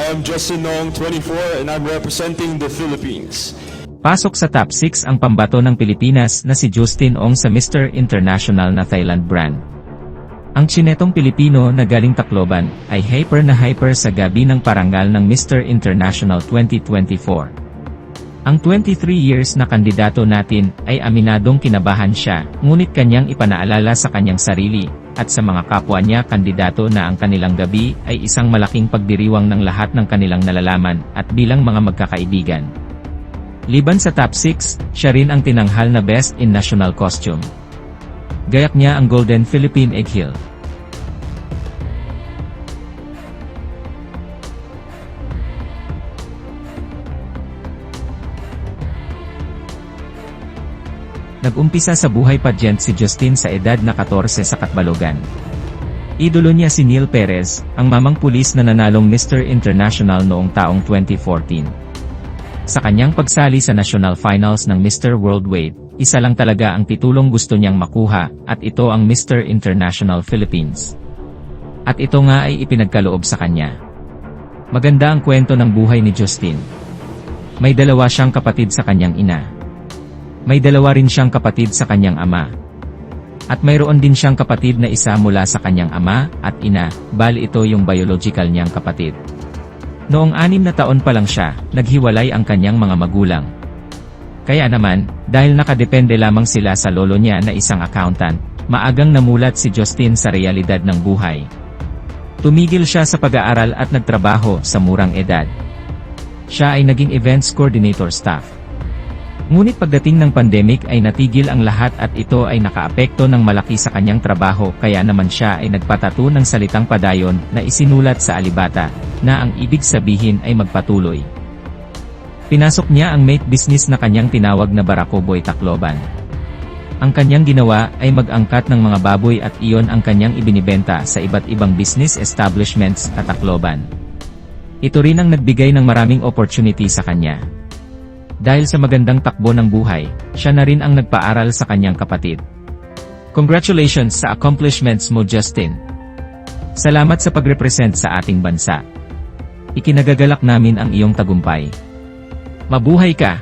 I'm Justin Nong, 24, and I'm representing the Philippines. Pasok sa top 6 ang pambato ng Pilipinas na si Justin Ong sa Mr. International na Thailand brand. Ang tsinetong Pilipino na galing Tacloban ay hyper na hyper sa gabi ng parangal ng Mr. International 2024. Ang 23 years na kandidato natin ay aminadong kinabahan siya, ngunit kanyang ipanaalala sa kanyang sarili at sa mga kapwa niya kandidato na ang kanilang gabi ay isang malaking pagdiriwang ng lahat ng kanilang nalalaman at bilang mga magkakaibigan. Liban sa top 6, siya rin ang tinanghal na Best in National Costume. Gayak niya ang Golden Philippine Eagle. Nag-umpisa sa buhay pageant si Justin sa edad na 14 sa Katbalogan. Idolo niya si Neil Perez, ang mamang pulis na nanalong Mr. International noong taong 2014. Sa kanyang pagsali sa national finals ng Mr. Worldwide, isa lang talaga ang titulong gusto niyang makuha, at ito ang Mr. International Philippines. At ito nga ay ipinagkaloob sa kanya. Maganda ang kwento ng buhay ni Justin. May dalawa siyang kapatid sa kanyang ina. May dalawa rin siyang kapatid sa kanyang ama. At mayroon din siyang kapatid na isa mula sa kanyang ama at ina, bali ito yung biological niyang kapatid. Noong 6 na taon pa lang siya, naghiwalay ang kanyang mga magulang. Kaya naman, dahil nakadepende lamang sila sa lolo niya na isang accountant, maagang namulat si Justin sa realidad ng buhay. Tumigil siya sa pag-aaral at nagtrabaho sa murang edad. Siya ay naging events coordinator staff. Ngunit pagdating ng pandemic ay natigil ang lahat at ito ay nakaapekto ng malaki sa kanyang trabaho, kaya naman siya ay nagpatato ng salitang padayon na isinulat sa alibata, na ang ibig sabihin ay magpatuloy. Pinasok niya ang mate business na kanyang tinawag na Barako Boy Tacloban. Ang kanyang ginawa ay mag-angkat ng mga baboy at iyon ang kanyang ibinibenta sa iba't ibang business establishments sa Tacloban. Ito rin ang nagbigay ng maraming opportunity sa kanya. Dahil sa magandang takbo ng buhay, siya na rin ang nagpaaral sa kanyang kapatid. Congratulations sa accomplishments mo, Justin. Salamat sa pagrepresent sa ating bansa. Ikinagagalak namin ang iyong tagumpay. Mabuhay ka!